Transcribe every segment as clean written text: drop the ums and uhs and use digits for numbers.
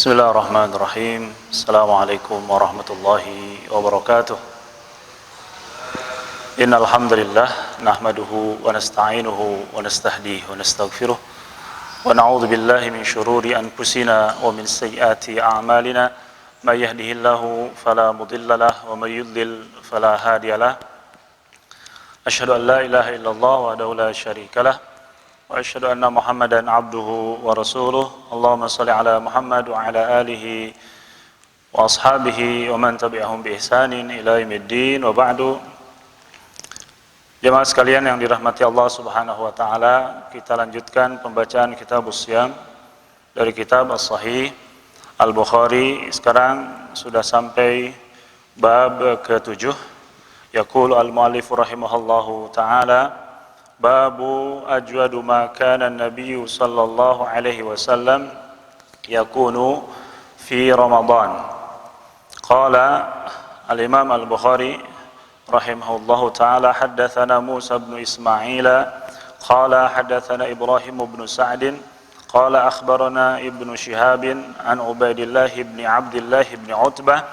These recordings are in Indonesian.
Bismillahirrahmanirrahim. Assalamualaikum warahmatullahi wabarakatuh. Innal hamdalillah nahmaduhu wa nasta'inuhu wa nastahdihi wa nastaghfiruh wa na'udzu billahi min shururi anfusina wa min sayyiati a'malina may yahdihillahu fala mudilla lahu wa may yudlil fala hadiyalah. Asyhadu an la ilaha illallah wahdahu la syarikalah wa asyhadu anna Muhammadan abduhu wa rasuluh. Allahumma shalli ala Muhammad wa ala alihi wa ashabihi wa man tabi'ahum bi ihsanin ila yaumiddin wa ba'du. Jemaah sekalian yang dirahmati Allah Subhanahu wa taala, kita lanjutkan pembacaan Kitabus Shiyam dari kitab As-Sahih Al-Bukhari. Sekarang sudah sampai bab ke-7. Yaqulu al-mu'allif rahimahullahu taala, babu ajwadu ma kana an-nabiy sallallahu alaihi wasallam yakunu fi Ramadan. Qala al-Imam Al-Bukhari rahimahullahu taala, haddatsana Musa bin Ismail qala haddatsana Ibrahim bin Sa'd qala akhbarana Ibnu Shihab an Ubaidillah bin Abdullah bin Utbah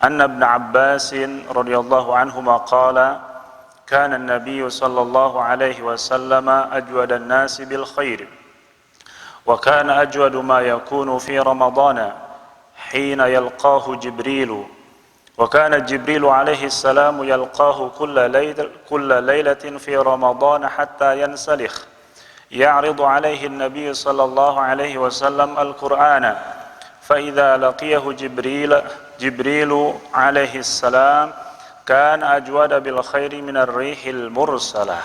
anna Ibn Abbas radhiyallahu anhuma qala كان النبي صلى الله عليه وسلم أجود الناس بالخير وكان أجود ما يكون في رمضان حين يلقاه جبريل وكان جبريل عليه السلام يلقاه كل ليلة في رمضان حتى ينسلخ يعرض عليه النبي صلى الله عليه وسلم القرآن فإذا لقيه جبريل عليه السلام kan ajwada bil khairi minar rihil mursalah.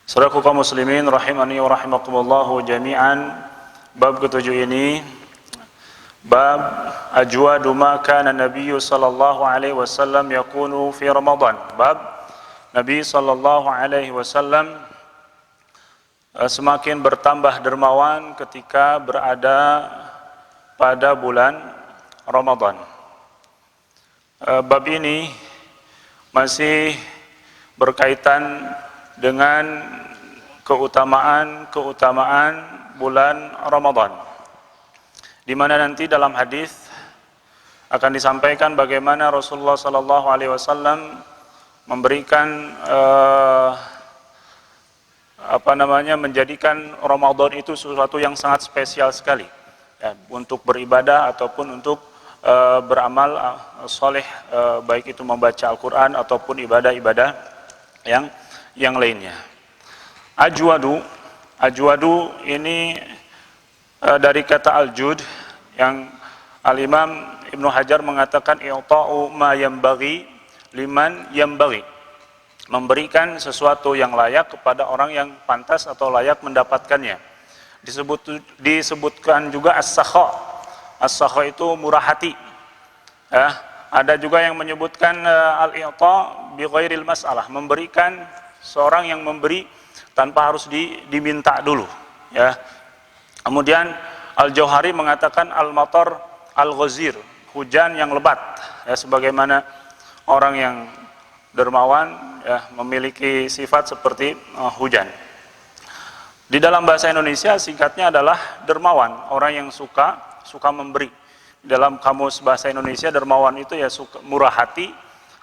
Saudaraku kaum muslimin rahimani wa rahimakumullahu jami'an, bab ke-7 ini bab ajwadu ma kana nabiyyu sallallahu alaihi wasallam yakunu fi Ramadan. Bab Nabi sallallahu alaihi wasallam semakin bertambah dermawan ketika berada pada bulan Ramadan. Bab ini masih berkaitan dengan keutamaan bulan Ramadan, di mana nanti dalam hadis akan disampaikan bagaimana Rasulullah sallallahu alaihi wasallam memberikan menjadikan Ramadan itu sesuatu yang sangat spesial sekali ya, untuk beribadah ataupun untuk beramal soleh, baik itu membaca Al-Quran ataupun ibadah-ibadah yang lainnya. Ajwadu ini dari kata al-jud, yang Al-Imam Ibnu Hajar mengatakan i'ta'u ma yanbaghi liman yanbaghi, memberikan sesuatu yang layak kepada orang yang pantas atau layak mendapatkannya. Disebutkan juga as-sakha. As-sakha itu murah hati. Ada juga yang menyebutkan al-i'ta bi ghairil mas'alah, memberikan seorang yang memberi tanpa harus diminta dulu. Ya. Kemudian Al-Jauhari mengatakan al-matar al-ghazir, hujan yang lebat. Ya, sebagaimana orang yang dermawan ya, memiliki sifat seperti hujan. Di dalam bahasa Indonesia singkatnya adalah dermawan, orang yang suka memberi. Dalam kamus bahasa Indonesia, dermawan itu ya suka murah hati,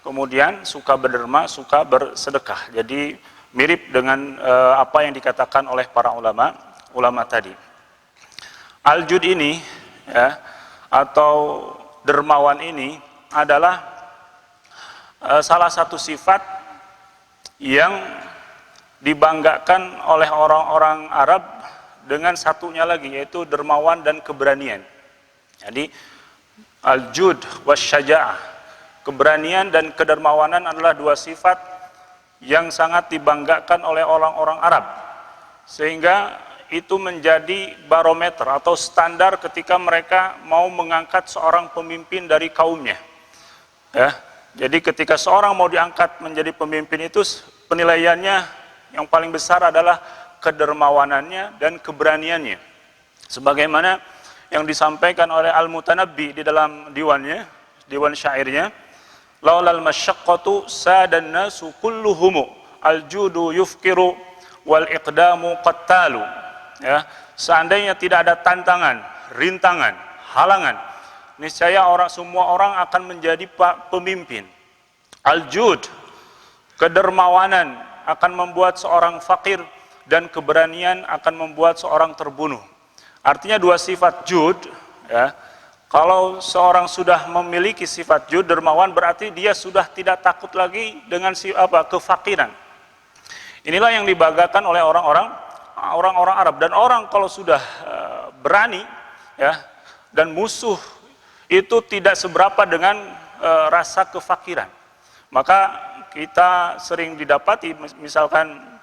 kemudian suka berderma, suka bersedekah. Jadi mirip dengan apa yang dikatakan oleh para ulama tadi. Al-jud ini ya, atau dermawan ini adalah salah satu sifat yang dibanggakan oleh orang-orang Arab dengan satunya lagi, yaitu dermawan dan keberanian. Jadi al-jud wasyaja'ah, keberanian dan kedermawanan adalah dua sifat yang sangat dibanggakan oleh orang-orang Arab, sehingga itu menjadi barometer atau standar ketika mereka mau mengangkat seorang pemimpin dari kaumnya ya. Jadi ketika seorang mau diangkat menjadi pemimpin, itu penilaiannya yang paling besar adalah kedermawanannya dan keberaniannya, sebagaimana yang disampaikan oleh Al-Mutanabbi di dalam diwan syairnya, laulal masyaqqatu sadan nasu kulluhum al-judu yufkiru wal iqdamu qattalu. Ya, seandainya tidak ada tantangan, rintangan, halangan, niscaya semua orang akan menjadi pemimpin. Al-jud, kedermawanan akan membuat seorang fakir, dan keberanian akan membuat seorang terbunuh. Artinya dua sifat jud, ya. Kalau seorang sudah memiliki sifat jud, dermawan, berarti dia sudah tidak takut lagi dengan kefakiran. Inilah yang dibanggakan oleh orang-orang Arab. Dan orang kalau sudah berani, ya, dan musuh itu tidak seberapa dengan rasa kefakiran. Maka kita sering didapati misalkan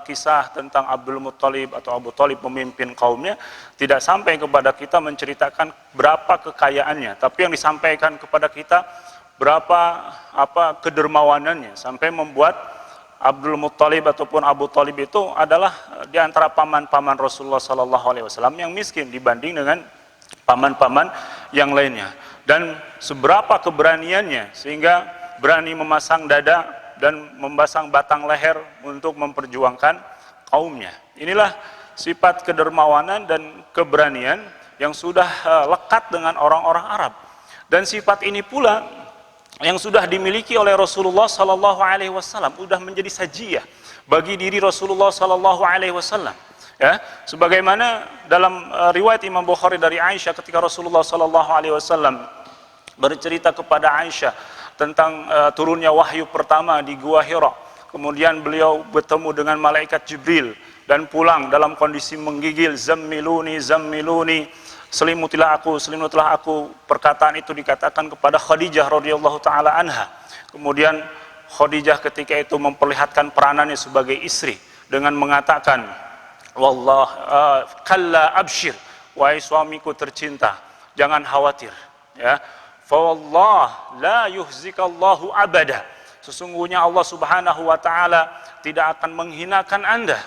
kisah tentang Abdul Muttalib atau Abu Thalib pemimpin kaumnya, tidak sampai kepada kita menceritakan berapa kekayaannya, tapi yang disampaikan kepada kita berapa kedermawanannya, sampai membuat Abdul Muttalib ataupun Abu Thalib itu adalah di antara paman-paman Rasulullah SAW yang miskin dibanding dengan paman-paman yang lainnya. Dan seberapa keberaniannya sehingga berani memasang dada dan memasang batang leher untuk memperjuangkan kaumnya. Inilah sifat kedermawanan dan keberanian yang sudah lekat dengan orang-orang Arab. Dan sifat ini pula yang sudah dimiliki oleh Rasulullah Sallallahu Alaihi Wasallam, sudah menjadi sajiyah bagi diri Rasulullah Sallallahu Alaihi Wasallam. Ya, sebagaimana dalam riwayat Imam Bukhari dari Aisyah, ketika Rasulullah Sallallahu Alaihi Wasallam bercerita kepada Aisyah tentang turunnya wahyu pertama di Gua Hira, kemudian beliau bertemu dengan malaikat Jibril dan pulang dalam kondisi menggigil, zammiluni, zammiluni, selimutilah aku. Perkataan itu dikatakan kepada Khadijah radhiyallahu taala anha. Kemudian Khadijah ketika itu memperlihatkan peranannya sebagai istri dengan mengatakan, wallah kalla abshir, wahai suamiku tercinta, jangan khawatir, ya. Fa wallah la yuhzikallahu abada, sesungguhnya Allah Subhanahu wa taala tidak akan menghinakan Anda.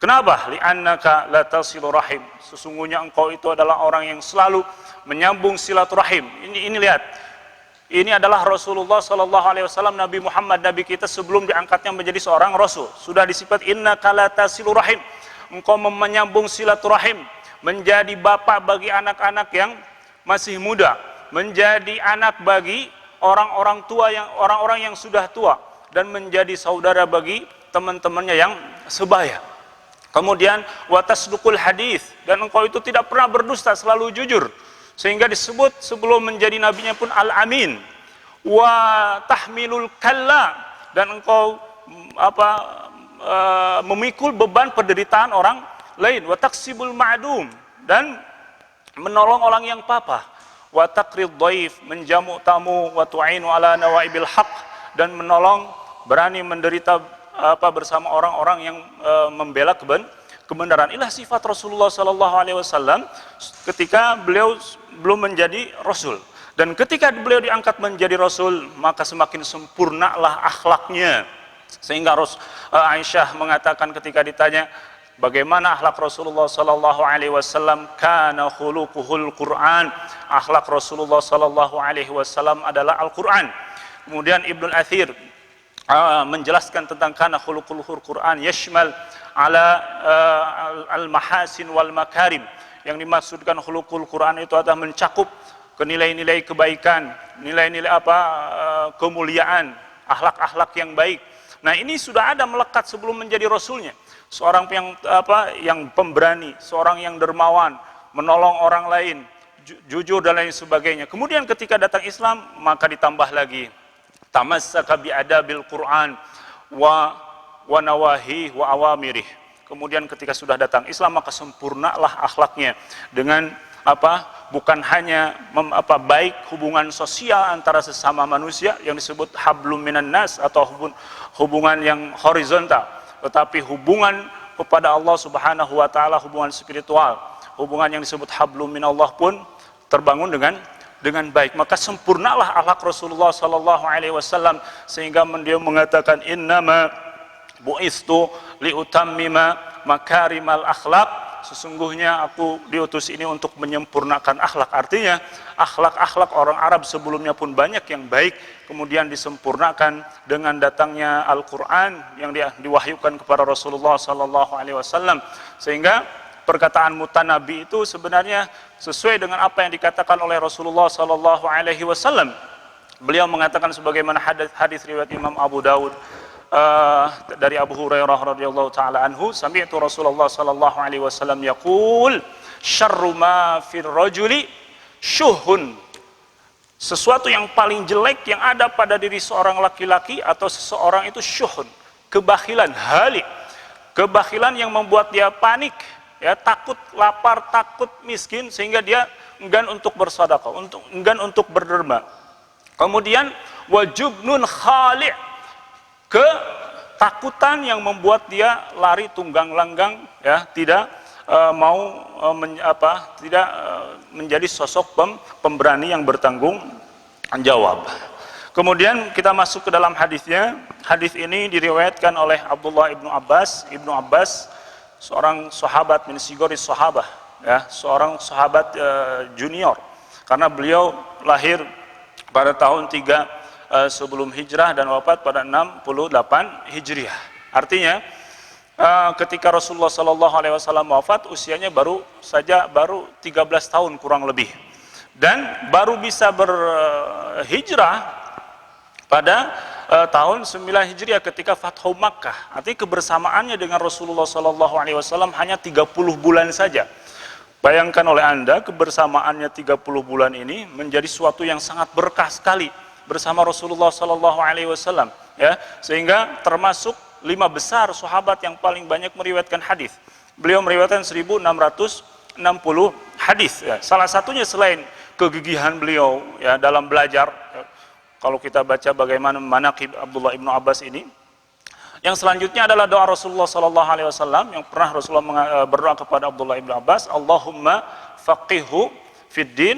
Kenapa? Li'annaka la tasilu rahim, sesungguhnya engkau itu adalah orang yang selalu menyambung silaturahim. Ini lihat, ini adalah Rasulullah Sallallahu Alaihi Wasallam, Nabi Muhammad, Nabi kita sebelum diangkatnya menjadi seorang Rasul, sudah disifat innaka la tasilu rahim, engkau menyambung silaturahim, menjadi bapak bagi anak-anak yang masih muda, menjadi anak bagi orang-orang yang sudah tua, dan menjadi saudara bagi teman-temannya yang sebaya. Kemudian watasdukul hadis, dan engkau itu tidak pernah berdusta, selalu jujur, sehingga disebut sebelum menjadi nabinya pun al-amin. Wa tahmilul kalla, dan engkau memikul beban penderitaan orang lain. Wa taksibul ma'dum, dan menolong orang yang papa. Wa taqrid dhaif, menjamu tamu. Wa tu'inu ala nawaibil haq, dan menolong, berani menderita bersama orang-orang yang membela kebenaran. Inilah sifat Rasulullah Sallallahu Alaihi Wasallam ketika beliau belum menjadi Rasul. Dan ketika beliau diangkat menjadi Rasul, maka semakin sempurnalah akhlaknya. Sehingga Aisyah mengatakan ketika ditanya bagaimana akhlak Rasulullah Sallallahu Alaihi Wasallam, kana khuluquhul Quran, akhlak Rasulullah Sallallahu Alaihi Wasallam adalah Al-Quran. Kemudian Ibnu Athir menjelaskan tentang kana khuluquhul Quran yashmal ala al-mahasin wal makarim. Yang dimaksudkan khuluqul Quran itu adalah mencakup ke nilai-nilai kebaikan, nilai-nilai kemuliaan, akhlak-akhlak yang baik. Nah, ini sudah ada melekat sebelum menjadi rasulnya. Seorang yang pemberani, seorang yang dermawan, menolong orang lain, jujur dan lain sebagainya. Kemudian ketika datang Islam, maka ditambah lagi tamassaka bi adabil Quran wa nawahi wa awamirih. Kemudian ketika sudah datang Islam, maka sempurnalah akhlaknya dengan bukan hanya baik hubungan sosial antara sesama manusia yang disebut hablum minan nas atau hubungan yang horizontal, tetapi hubungan kepada Allah Subhanahu wa taala, hubungan spiritual, hubungan yang disebut hablum minallah pun terbangun dengan baik. Maka sempurnalah akhlak Rasulullah Sallallahu Alaihi Wasallam, sehingga dia mengatakan innama bu'istu liutammima makarimal akhlak, sesungguhnya aku diutus ini untuk menyempurnakan akhlak. Artinya akhlak-akhlak orang Arab sebelumnya pun banyak yang baik, kemudian disempurnakan dengan datangnya Al-Quran yang diwahyukan kepada Rasulullah Sallallahu Alaihi Wasallam, sehingga perkataan mutanabi itu sebenarnya sesuai dengan apa yang dikatakan oleh Rasulullah sallallahu alaihi wasallam. Beliau mengatakan sebagaimana hadis riwayat Imam Abu Daud dari Abu Hurairah radhiyallahu taala anhu, sami'tu Rasulullah sallallahu alaihi wasallam yaqul syarru ma fir rajuli syuhun. Sesuatu yang paling jelek yang ada pada diri seorang laki-laki atau seseorang itu syuhun, kebakhilan, halik. Kebakhilan yang membuat dia panik, ya, takut lapar, takut miskin, sehingga dia enggan untuk bersedekah, enggan untuk berderma. Kemudian wajubnun khali', ketakutan yang membuat dia lari tunggang langgang, ya, tidak tidak menjadi sosok pemberani yang bertanggung jawab. Kemudian kita masuk ke dalam hadisnya. Hadis ini diriwayatkan oleh Abdullah ibnu Abbas. Ibnu Abbas seorang sahabat min sigoris sahabah, ya, seorang sahabat junior, karena beliau lahir pada tahun 3 sebelum hijrah dan wafat pada 68 hijriah. Artinya ketika Rasulullah sallallahu alaihi wasallam wafat, usianya baru 13 tahun kurang lebih, dan baru bisa berhijrah pada tahun 9 Hijriah ketika Fathu Makkah. Artinya kebersamaannya dengan Rasulullah sallallahu alaihi wasallam hanya 30 bulan saja. Bayangkan oleh Anda, kebersamaannya 30 bulan ini menjadi suatu yang sangat berkah sekali bersama Rasulullah sallallahu alaihi wasallam, ya, sehingga termasuk 5 besar sahabat yang paling banyak meriwayatkan hadis. Beliau meriwayatkan 1660 hadis, ya. Salah satunya selain kegigihan beliau, ya, dalam belajar, ya. Kalau kita baca bagaimana manaqib Abdullah ibnu Abbas ini, yang selanjutnya adalah doa Rasulullah sallallahu alaihi wasallam yang pernah Rasulullah berdoa kepada Abdullah ibnu Abbas, Allahumma faqihhu fid din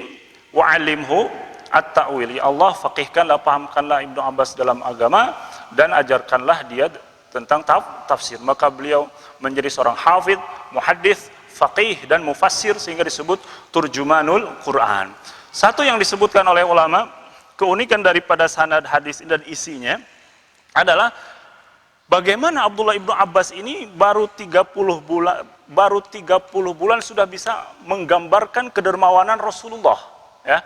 wa 'allimhu at-ta'wil. Ya Allah, faqihkanlah, pahamkanlah Ibnu Abbas dalam agama dan ajarkanlah dia tentang tafsir. Maka beliau menjadi seorang hafidh, muhaddits, faqih dan mufassir, sehingga disebut turjumanul Quran. Satu yang disebutkan oleh ulama, keunikan daripada sanad hadis dan isinya adalah bagaimana Abdullah ibnu Abbas ini baru 30 bulan sudah bisa menggambarkan kedermawanan Rasulullah, ya.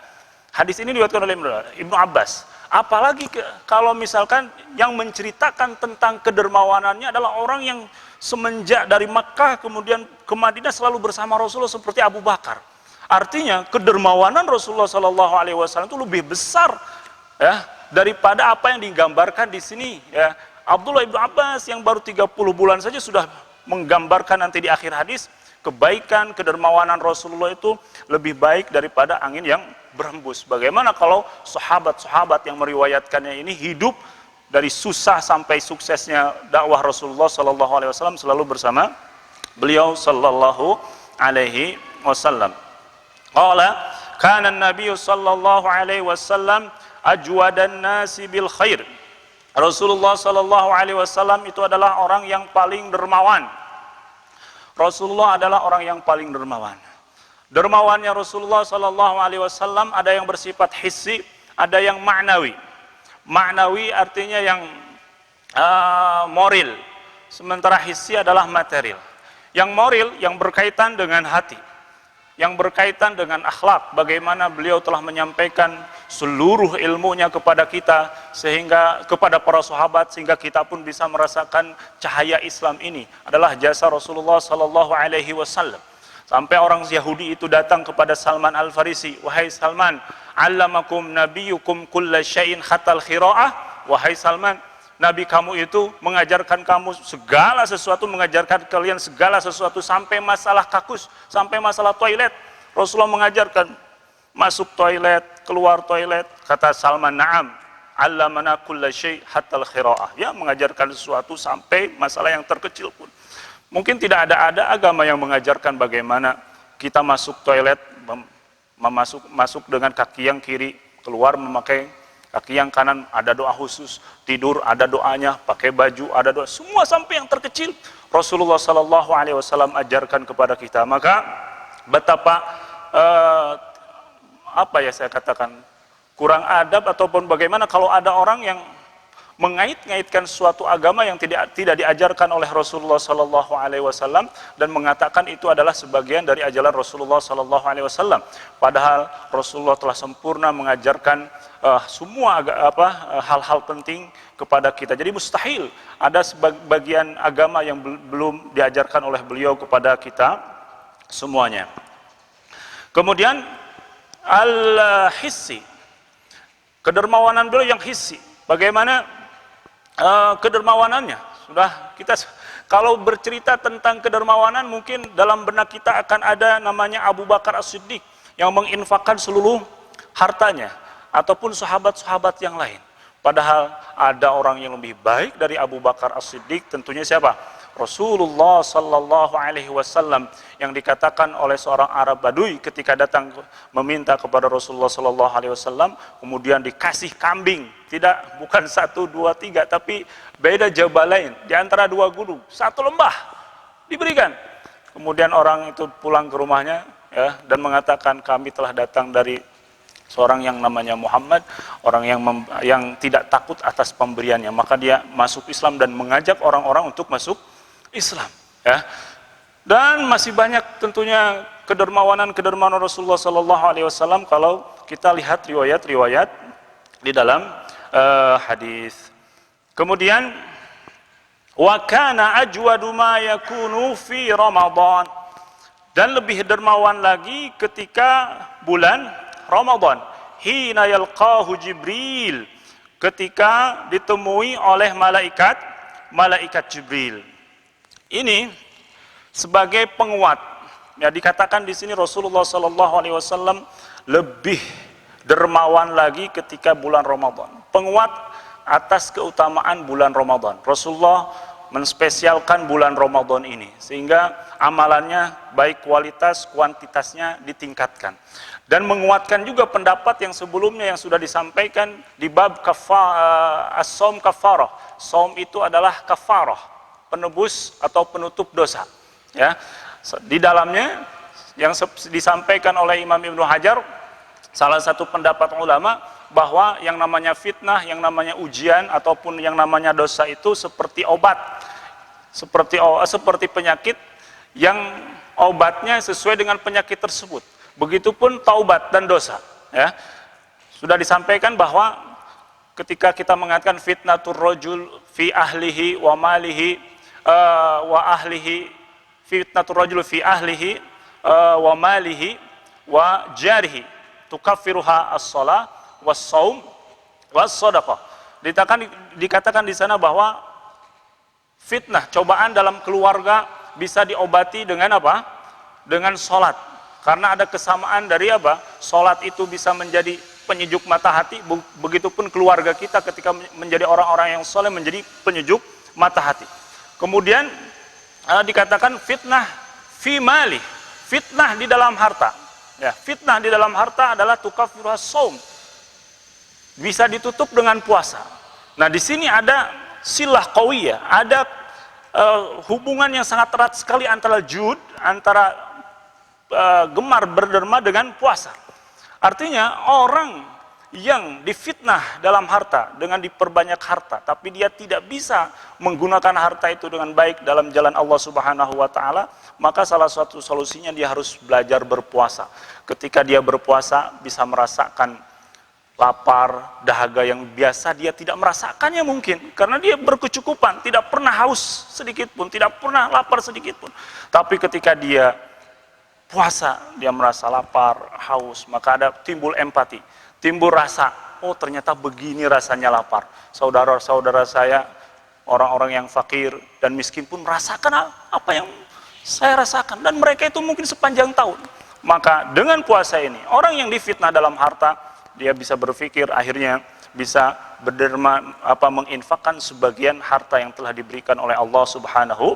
Hadis ini diriwayatkan oleh Ibnu Abbas. Apalagi kalau misalkan yang menceritakan tentang kedermawanannya adalah orang yang semenjak dari Makkah kemudian ke Madinah selalu bersama Rasulullah, seperti Abu Bakar. Artinya kedermawanan Rasulullah Shallallahu Alaihi Wasallam itu lebih besar, ya, daripada apa yang digambarkan di sini, ya. Abdullah ibnu Abbas yang baru 30 bulan saja sudah menggambarkan nanti di akhir hadis kebaikan, kedermawanan Rasulullah itu lebih baik daripada angin yang berhembus. Bagaimana kalau sahabat-sahabat yang meriwayatkannya ini hidup dari susah sampai suksesnya dakwah Rasulullah Shallallahu Alaihi Wasallam selalu bersama beliau Shallallahu Alaihi Wasallam. Qala kana an-nabiy sallallahu alaihi wasallam ajwadan nasi bil khair. Rasulullah sallallahu alaihi wasallam itu adalah orang yang paling dermawan. Rasulullah adalah orang yang paling dermawan. Dermawannya Rasulullah sallallahu alaihi wasallam ada yang bersifat hissi, ada yang ma'nawi. Ma'nawi artinya yang moral, sementara hissi adalah material. Yang moral yang berkaitan dengan hati, yang berkaitan dengan akhlak, bagaimana beliau telah menyampaikan seluruh ilmunya kepada kita, sehingga kepada para sahabat, sehingga kita pun bisa merasakan cahaya Islam ini adalah jasa Rasulullah sallallahu alaihi wasallam. Sampai orang Yahudi itu datang kepada Salman Al-Farisi, wahai Salman, allamakum nabiyukum kulla syai'in khatal khira'ah. Wahai Salman, Nabi kamu itu mengajarkan kamu segala sesuatu, mengajarkan kalian segala sesuatu, sampai masalah kakus, sampai masalah toilet. Rasulullah mengajarkan masuk toilet, keluar toilet. Kata Salman, na'am, allamana kulla syai' hatal khira'ah. Ya, mengajarkan sesuatu sampai masalah yang terkecil pun. Mungkin tidak ada agama yang mengajarkan bagaimana kita masuk toilet, masuk dengan kaki yang kiri, keluar memakai kaki yang kanan, ada doa khusus, tidur ada doanya, pakai baju ada doa, semua sampai yang terkecil Rasulullah sallallahu alaihi wasallam ajarkan kepada kita. Maka betapa apa ya saya katakan, kurang adab ataupun bagaimana kalau ada orang yang mengait-ngaitkan suatu agama yang tidak diajarkan oleh Rasulullah sallallahu alaihi wasallam dan mengatakan itu adalah sebagian dari ajaran Rasulullah sallallahu alaihi wasallam. Padahal Rasulullah telah sempurna mengajarkan semua hal-hal penting kepada kita. Jadi mustahil ada sebagian agama yang belum diajarkan oleh beliau kepada kita semuanya. Kemudian al-hissi, kedermawanan beliau yang hissi. Bagaimana kedermawanannya? Sudah kita kalau bercerita tentang kedermawanan, mungkin dalam benak kita akan ada namanya Abu Bakar As-Siddiq yang menginfakkan seluruh hartanya, ataupun sahabat-sahabat yang lain. Padahal ada orang yang lebih baik dari Abu Bakar As-Siddiq, tentunya siapa? Rasulullah sallallahu alaihi wasallam, yang dikatakan oleh seorang Arab Badui ketika datang meminta kepada Rasulullah sallallahu alaihi wasallam, kemudian dikasih kambing, bukan 1, 2, 3, tapi beda jabalain, di antara 2 gunung, 1 lembah diberikan. Kemudian orang itu pulang ke rumahnya, ya, dan mengatakan, kami telah datang dari seorang yang namanya Muhammad, orang yang tidak takut atas pemberiannya. Maka dia masuk Islam dan mengajak orang-orang untuk masuk Islam, ya. Dan masih banyak tentunya kedermawanan Rasulullah sallallahu alaihi wasallam kalau kita lihat riwayat-riwayat di dalam hadis. Kemudian wa kana ajwadu ma yakunu fi Ramadan, dan lebih dermawan lagi ketika bulan Ramadan, hina yalqahu Jibril, ketika ditemui oleh malaikat Jibril. Ini sebagai penguat, ya, dikatakan di sini Rasulullah sallallahu alaihi wasallam lebih dermawan lagi ketika bulan Ramadan. Penguat atas keutamaan bulan Ramadan. Rasulullah menspesialkan bulan Ramadan ini sehingga amalannya baik kualitas kuantitasnya ditingkatkan, dan menguatkan juga pendapat yang sebelumnya yang sudah disampaikan di bab as-shaum kafarah. Shaum itu adalah kafarah, penebus atau penutup dosa, ya. Di dalamnya yang disampaikan oleh Imam Ibnu Hajar, salah satu pendapat ulama, bahwa yang namanya fitnah, yang namanya ujian ataupun yang namanya dosa itu seperti obat, seperti penyakit yang obatnya sesuai dengan penyakit tersebut. Begitupun taubat dan dosa, ya. Sudah disampaikan bahwa ketika kita mengatakan fitnatur rajul fi ahlihi wa malihi wa ahlihi, fitnatur rajul fi ahlihi wa malihi wa jarihi tukaffiruha as-shalah was-shaum was-shadaqah. Dikatakan di sana bahwa fitnah, cobaan dalam keluarga bisa diobati dengan apa? Dengan sholat. Karena ada kesamaan dari apa? Sholat itu bisa menjadi penyejuk mata hati, begitupun keluarga kita ketika menjadi orang-orang yang soleh menjadi penyejuk mata hati. Kemudian dikatakan fitnah fi mali, fitnah di dalam harta. Ya, fitnah di dalam harta adalah tukaffiruhas shaum, bisa ditutup dengan puasa. Nah, di sini ada silah qawiyah, ada hubungan yang sangat erat sekali antara antara gemar berderma dengan puasa. Artinya orang yang difitnah dalam harta dengan diperbanyak harta, tapi dia tidak bisa menggunakan harta itu dengan baik dalam jalan Allah Subhanahu wa taala, maka salah satu solusinya dia harus belajar berpuasa. Ketika dia berpuasa bisa merasakan lapar, dahaga yang biasa dia tidak merasakannya mungkin, karena dia berkecukupan, tidak pernah haus sedikit pun, tidak pernah lapar sedikit pun. Tapi ketika dia puasa, dia merasa lapar, haus, maka ada timbul empati, timbul rasa, oh ternyata begini rasanya lapar. Saudara-saudara saya, orang-orang yang fakir dan miskin pun merasakan apa yang saya rasakan, dan mereka itu mungkin sepanjang tahun. Maka dengan puasa ini, orang yang difitnah dalam harta, dia bisa berpikir akhirnya bisa berderma, menginfakkan sebagian harta yang telah diberikan oleh Allah Subhanahu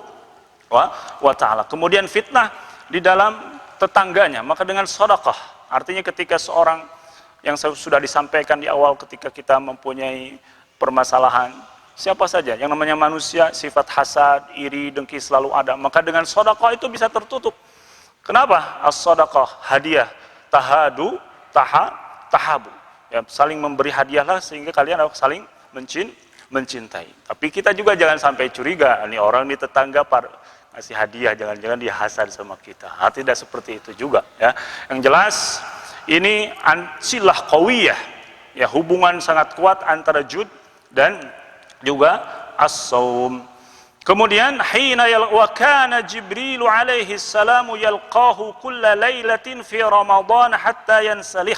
wa taala. Kemudian fitnah di dalam tetangganya, maka dengan sedekah. Artinya ketika seorang, yang sudah disampaikan di awal, ketika kita mempunyai permasalahan, siapa saja yang namanya manusia, sifat hasad, iri, dengki selalu ada, maka dengan sedekah itu bisa tertutup. Kenapa? As-sedekah, hadiah, tahabu, ya, saling memberi hadiahlah sehingga kalian saling mencintai. Tapi kita juga jangan sampai curiga, ini orang di tetangga ngasih hadiah, jangan-jangan dia hasad sama kita. Tidak seperti itu juga ya. Yang jelas ini silah qawiyah, ya, hubungan sangat kuat antara jud dan juga as-saum. Kemudian wa kana Jibril alaihi salamu yalqahu kulla lailatin fi Ramadan hatta yansalih.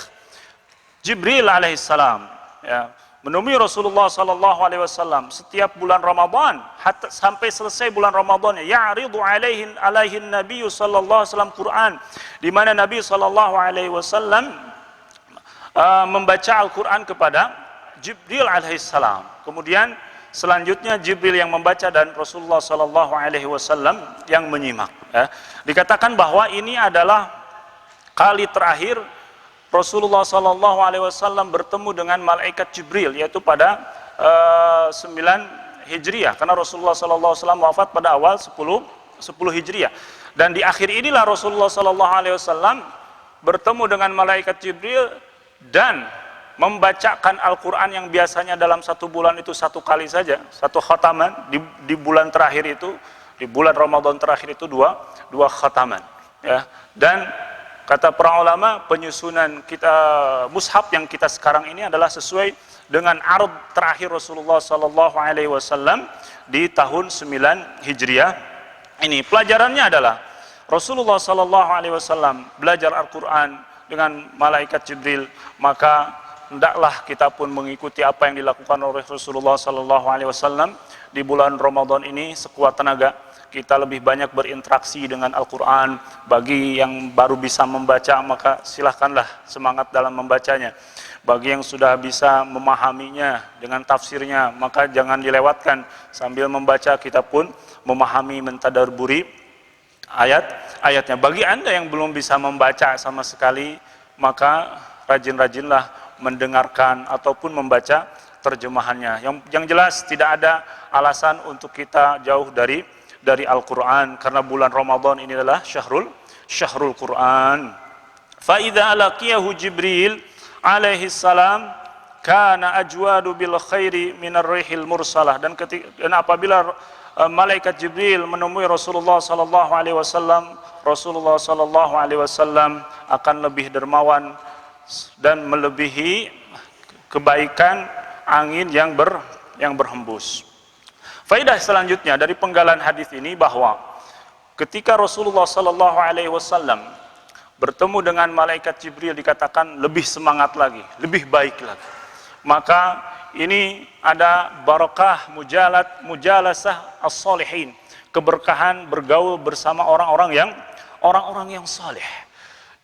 Jibril alaihi salam, ya, menemui Rasulullah sallallahu alaihi wasallam setiap bulan Ramadan sampai selesai bulan Ramadan, ya'ridu alaihi Nabi sallallahu alaihi wasallam Quran, di mana Nabi sallallahu alaihi wasallam membaca Al-Qur'an kepada Jibril alaihi salam. Kemudian selanjutnya Jibril yang membaca dan Rasulullah sallallahu alaihi wasallam yang menyimak, ya. Dikatakan bahwa ini adalah kali terakhir Rasulullah sallallahu alaihi wasallam bertemu dengan malaikat Jibril, yaitu pada 9 Hijriah, karena Rasulullah sallallahu alaihi wasallam wafat pada awal 10 Hijriah. Dan di akhir inilah Rasulullah sallallahu alaihi wasallam bertemu dengan malaikat Jibril dan membacakan Al-Quran yang biasanya dalam satu bulan itu satu kali saja, satu khataman. Di bulan terakhir itu, di bulan Ramadan terakhir itu dua khataman, ya. Dan kata para ulama, penyusunan kita mushaf yang kita sekarang ini adalah sesuai dengan arad terakhir Rasulullah sallallahu alaihi wasallam di tahun 9 Hijriah. Ini pelajarannya adalah Rasulullah sallallahu alaihi wasallam belajar Al-Quran dengan malaikat Jibril, maka hendaklah kita pun mengikuti apa yang dilakukan oleh Rasulullah sallallahu alaihi wasallam di bulan Ramadan ini. Sekuat tenaga kita lebih banyak berinteraksi dengan Al-Quran. Bagi yang baru bisa membaca, maka silahkanlah semangat dalam membacanya. Bagi yang sudah bisa memahaminya dengan tafsirnya, maka jangan dilewatkan. Sambil membaca kita pun memahami, mentadabburi ayat-ayatnya. Bagi Anda yang belum bisa membaca sama sekali, maka rajin-rajinlah mendengarkan ataupun membaca terjemahannya. Yang jelas tidak ada alasan untuk kita jauh dari Al-Quran, karena bulan Ramadan ini adalah syahrul Quran. Fa idza laqiyahu Jibril alaihi salam kana ajwadu bil khairi minar rihil mursalah. Dan apabila malaikat Jibril menemui Rasulullah sallallahu alaihi wasallam, Rasulullah sallallahu alaihi wasallam akan lebih dermawan dan melebihi kebaikan angin yang berhembus. Faidah selanjutnya dari penggalan hadis ini bahwa ketika Rasulullah sallallahu alaihi wasallam bertemu dengan malaikat Jibril, dikatakan lebih semangat lagi, lebih baik lagi. Maka ini ada barakah mujalasah as-salihin, keberkahan bergaul bersama orang-orang yang saleh.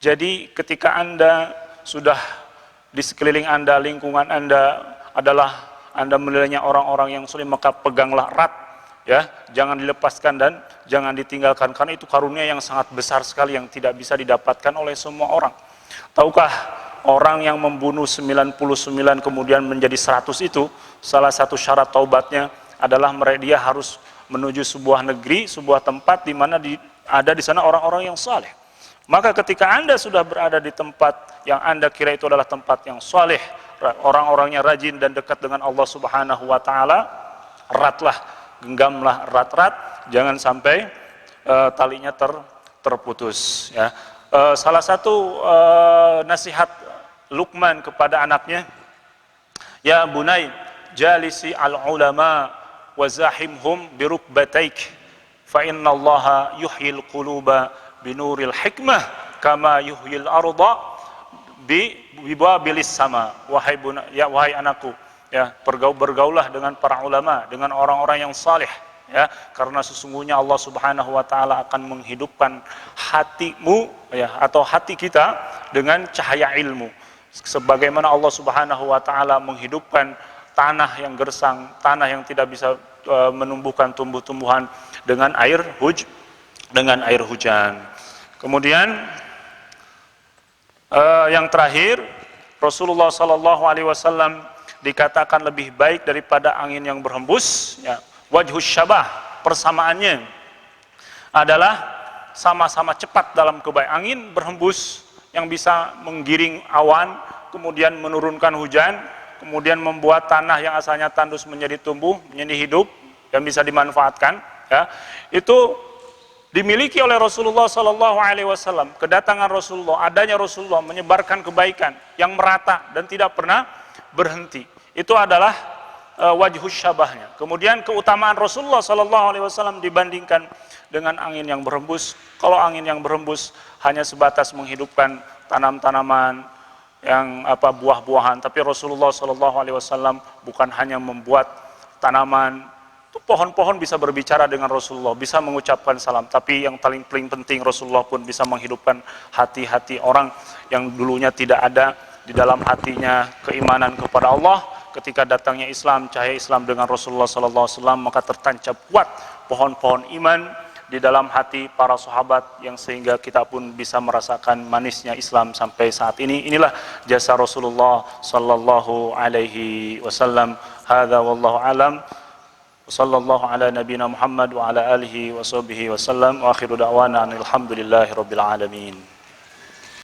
Jadi ketika Anda sudah di sekeliling Anda, lingkungan Anda Anda menilainya orang-orang yang saleh, maka peganglah erat, ya, jangan dilepaskan dan jangan ditinggalkan, karena itu karunia yang sangat besar sekali yang tidak bisa didapatkan oleh semua orang. Tahukah, orang yang membunuh 99 kemudian menjadi 100 itu, salah satu syarat taubatnya adalah dia harus menuju sebuah negeri, sebuah tempat di mana ada di sana orang-orang yang saleh. Maka ketika Anda sudah berada di tempat yang Anda kira itu adalah tempat yang saleh, orang-orangnya rajin dan dekat dengan Allah Subhanahu wa taala, eratlah, genggamlah erat-erat, jangan sampai talinya terputus, ya. Salah satu nasihat Luqman kepada anaknya, ya bunai jalisi al-ulama wa zahimhum birukbataik fa innallaha yuhyil quluba binuril hikmah kama yuhyil arda bibabilis sama. Wahai anakku, ya, bergaulah dengan para ulama, dengan orang-orang yang saleh, ya, karena sesungguhnya Allah Subhanahu wa taala akan menghidupkan hatimu, ya, atau hati kita dengan cahaya ilmu, sebagaimana Allah Subhanahu wa taala menghidupkan tanah yang gersang, tanah yang tidak bisa menumbuhkan tumbuh-tumbuhan dengan air hujan. Kemudian yang terakhir, Rasulullah sallallahu alaihi wasallam dikatakan lebih baik daripada angin yang berhembus, ya. Wajhus syabah, persamaannya adalah sama-sama cepat dalam kebaikan. Angin berhembus yang bisa menggiring awan, kemudian menurunkan hujan, kemudian membuat tanah yang asalnya tandus menjadi tumbuh, menjadi hidup, yang bisa dimanfaatkan, ya, itu dimiliki oleh Rasulullah Sallallahu Alaihi Wasallam. Kedatangan Rasulullah, adanya Rasulullah menyebarkan kebaikan yang merata dan tidak pernah berhenti. Itu adalah wajhus syabahnya. Kemudian keutamaan Rasulullah Sallallahu Alaihi Wasallam dibandingkan dengan angin yang berhembus. Kalau angin yang berhembus hanya sebatas menghidupkan tanam-tanaman, yang buah-buahan, tapi Rasulullah Shallallahu Alaihi Wasallam bukan hanya membuat tanaman, itu pohon-pohon bisa berbicara dengan Rasulullah, bisa mengucapkan salam, tapi yang paling penting Rasulullah pun bisa menghidupkan hati-hati orang yang dulunya tidak ada di dalam hatinya keimanan kepada Allah. Ketika datangnya Islam, cahaya Islam dengan Rasulullah Shallallahu Alaihi Wasallam, maka tertancap kuat pohon-pohon iman di dalam hati para sahabat, yang sehingga kita pun bisa merasakan manisnya Islam sampai saat ini. Inilah jasa Rasulullah sallallahu alaihi wasallam. Hadza wallahu alam. Sallallahu ala nabiyina Muhammad wa ala alihi wa sahbihi wasallam. Wa akhiru da'wana alhamdulillahi rabbil alamin.